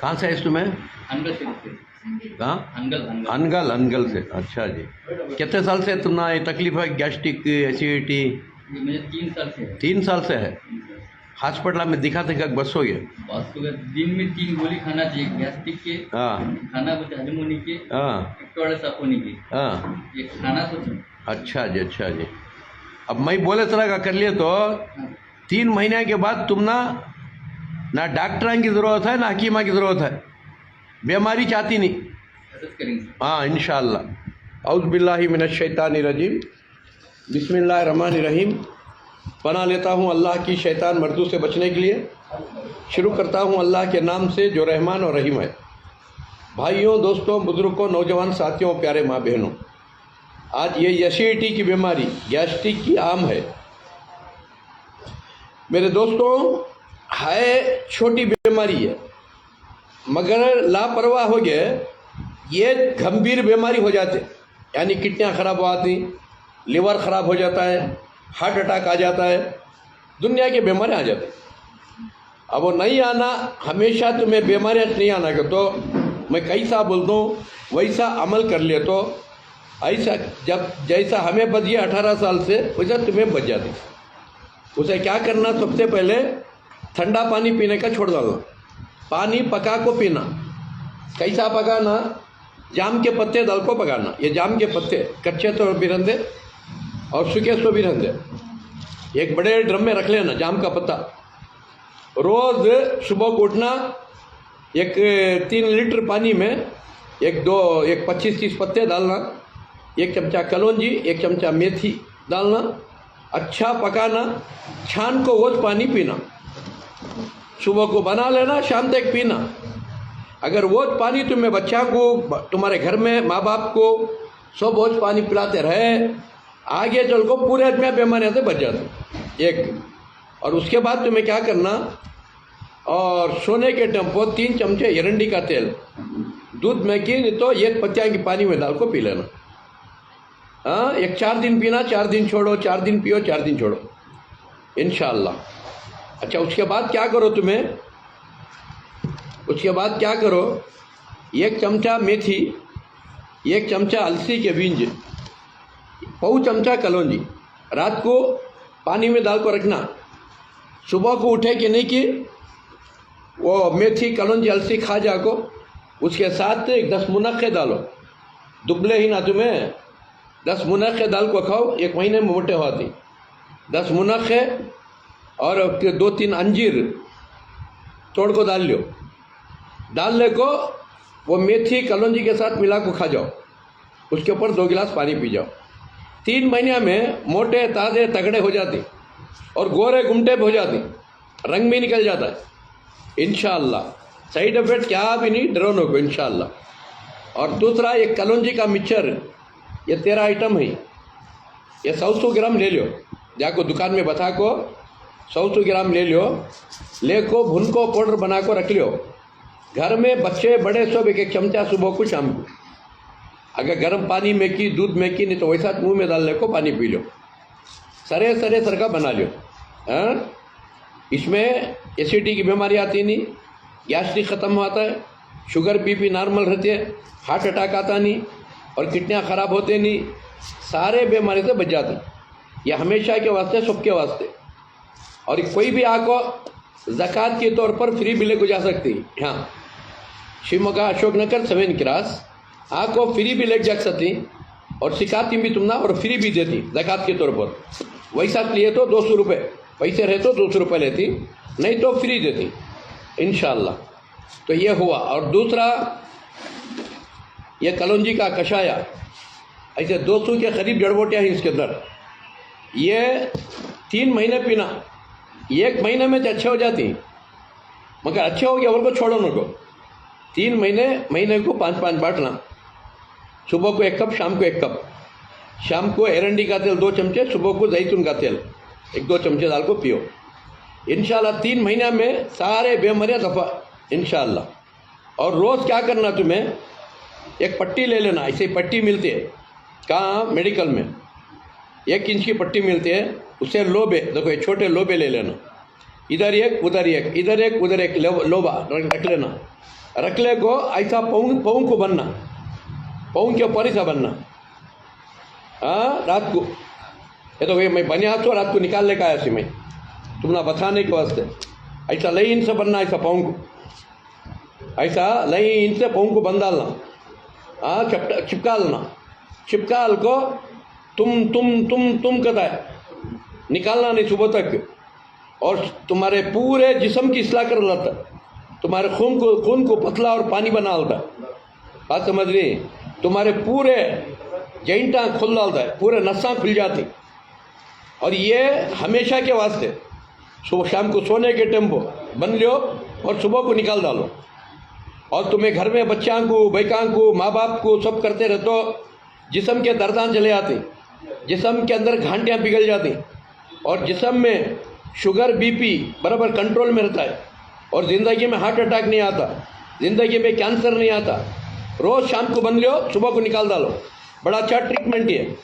कहाँ से है तुम्हें? अनगल से। कहाँ? अनगल अनगल अनगल अनगल से। अच्छा जी। कितने साल से तुम्हारा ये तकलीफ है, गैस्ट्रिक एसिडिटी? ये मुझे 3 साल से है। 3 साल से है। 3 साल। हॉस्पिटल में दिखाते क्या बस हो गया? बस तो दिन में 3 गोली खाना चाहिए गैस्ट्रिक के। हाँ खाना कुछ हजम होने के, हाँ एक टोड़े साफ होने के, हाँ। ये खाना तो अच्छा जी, अच्छा जी। अब मैं बोले तरह का कर लिए तो 3 महीने के बाद तुम ना डॉक्टर की ज़रूरत है ना हकीमा की ज़रूरत है, बीमारी चाहती नहीं। मदद करेंगे। हाँ इंशाअल्लाह। औज़ बिल्लाहि मिनश शैतानिर रजीम, बिस्मिल्लाहिर रहमानिर रहीम। पनाह लेता हूँ अल्लाह की शैतान मर्दों से बचने के लिए। शुरू करता हूँ अल्लाह के नाम से जो रहमान और रहीम है। भाइयों, दोस्तों, बुज़ुर्गों, नौजवान साथियों, प्यारे माँ बहनों, आज ये एसिडिटी की बीमारी, गैस्ट्रिक की आम है। मेरे दोस्तों, है छोटी बीमारी है, मगर लापरवाह हो गए ये गंभीर बीमारी हो जाते, यानी किडनियाँ ख़राब हो जाती, लिवर ख़राब हो जाता है, हार्ट अटैक आ जाता है, दुनिया के बीमारी आ जाते। अब वो नहीं आना, हमेशा तुम्हें बीमारियाँ नहीं आना के तो मैं कैसा बोल दूँ वैसा अमल कर ले तो ऐसा, जब जैसा हमें बच गया 18 साल से वैसा तुम्हें बच जाती। उसे क्या करना, सबसे पहले ठंडा पानी पीने का छोड़ डालना, पानी पका को पीना। कैसा पकाना? जाम के पत्ते डाल को पकाना। ये जाम के पत्ते कच्चे तो भी रंधे और सूखे तो भी रंधे, एक बड़े ड्रम में रख लेना जाम का पत्ता। रोज़ सुबह को उठना, एक 3 लीटर पानी में एक 25-30 पत्ते डालना, 1 चमचा कलौंजी, 1 चमचा मेथी डालना, अच्छा पकाना, छान को वो पानी पीना। सुबह को बना लेना, शाम तक पीना। अगर वो पानी तुम्हें बच्चा को, तुम्हारे घर में माँ बाप को सब वो पानी पिलाते रहे, आगे चल को पूरे में बीमारियों से बच जाते। एक और उसके बाद तुम्हें क्या करना, और सोने के टाइम पर 3 चमचे एरंडी का तेल दूध में की, नहीं तो 1 पत्तियाँ की पानी में डाल को पी लेना। हाँ, एक 4 दिन पीना, 4 दिन छोड़ो, 4 दिन पियो, 4 दिन छोड़ो, इंशाअल्लाह। अच्छा, उसके बाद क्या करो तुम्हें, उसके बाद क्या करो, 1 चमचा मेथी, 1 चमचा अलसी के बीज, पाव चमचा कलौंजी रात को पानी में डाल को रखना। सुबह को उठे कि नहीं कि वो मेथी कलौंजी अलसी खा जाको, उसके साथ 10 मुनक्के डालो, दुबले ही ना तुम्हें 10 मुनक्के डाल को खाओ, 1 महीने में मोटे होती। 10 मुनक्के और 2-3 अंजीर तोड़ को डाल लो, डालने को वो मेथी कलौंजी के साथ मिला को खा जाओ, उसके ऊपर 2 गिलास पानी पी जाओ। 3 महीने में मोटे ताज़े तगड़े हो जाते और गोरे गुमटे भी हो जाती, रंग भी निकल जाता है इंशाअल्लाह। साइड इफेक्ट क्या भी नहीं, डरो नो को इंशाअल्लाह। और दूसरा, एक कलौंजी का मिक्सचर, ये 13 आइटम है, ये 100 ग्राम ले लो, जाको दुकान में बता को 100 ग्राम ले लो, ले को भुन को पाउडर बना को रख लो। घर में बच्चे बड़े सब 1-1 चमचा सुबह को शाम को, अगर गर्म पानी में की, दूध में की, नहीं तो वैसा मुंह में डालने को पानी पी लो, सरे सरे सर का बना लो। हाँ, इसमें एसिडिटी की बीमारी आती नहीं, गैस्ट्रिक ख़त्म होता है, शुगर बीपी नॉर्मल रहते हैं, हार्ट अटैक आता नहीं और किडनियाँ ख़राब होते नहीं, सारे बीमारी से बच जाते हैं। यह हमेशा के वास्ते, सबके वास्ते। और कोई भी आको ज़कात के तौर पर फ्री भी लेकर जा सकती है। हाँ, शिवमोगा अशोकनगर 7 क्रॉस आको फ्री भी ले जा सकती और सिखाती भी तुम ना, और फ्री भी देती ज़कात के तौर पर। वैसा लिए तो 200 रुपये, पैसे रहे तो 200 रुपये लेती, नहीं तो फ्री देती इंशाअल्लाह। तो ये हुआ। और दूसरा, ये कलौंजी का कषाया, ऐसे 200 के करीब जड़बूटियाँ हैं इसके अंदर, ये 3 महीने पीना, 1 महीने में तो अच्छे हो जाती, मगर अच्छे हो गया और को छोड़ो न को। 3 महीने को 5-5 बांटना, सुबह को 1 कप, शाम को 1 कप। शाम को एरंडी का तेल 2 चमचे, सुबह को जैतून का तेल 1-2 चमचे डाल को पियो, इंशाल्लाह 3 महीने में सारे बीमारियाँ दफा इंशाल्लाह। और रोज़ क्या करना, तुम्हें एक पट्टी ले लेना, ऐसे पट्टी मिलती है, कहाँ? मेडिकल में 1 इंच की पट्टी मिलती है, उससे लोबे, देखो ये छोटे लोबे ले लेना, इधर एक उधर एक, इधर एक उधर एक लोबा रख लेना। रखले को ऐसा पाँव पाँव को बनना, पाँव के ऊपर ऐसा बनना। हाँ, रात को ये तो मैं बनिया तो रात को निकालने का आया सी मैं तुमने बताने के वास्ते। ऐसा लाइन से बनना, ऐसा पाँव को, ऐसा लाइन से पाँव को बंद डालना। हाँ, चिपका लेना, चिपकाल को तुम कहता है निकालना नहीं सुबह तक, और तुम्हारे पूरे जिस्म की इस्लाह कर लाता, तुम्हारे खून को पतला और पानी बना लेता। बात समझ रही? तुम्हारे पूरे जॉइंटा खुल डालता है, पूरे नसां खुल जाती। और ये हमेशा के वास्ते सुबह शाम को सोने के टाइम बन लो और सुबह को निकाल डालो। और तुम्हें घर में बच्चा को, बैका को, माँ बाप को सब करते रहे तो जिस्म के दर्दां चले आते, जिस्म के अंदर घांटियाँ पिघल जाती, और जिस्म में शुगर बीपी बराबर कंट्रोल में रहता है, और ज़िंदगी में हार्ट अटैक नहीं आता, ज़िंदगी में कैंसर नहीं आता। रोज़ शाम को बन लो, सुबह को निकाल डालो। बड़ा अच्छा ट्रीटमेंट है।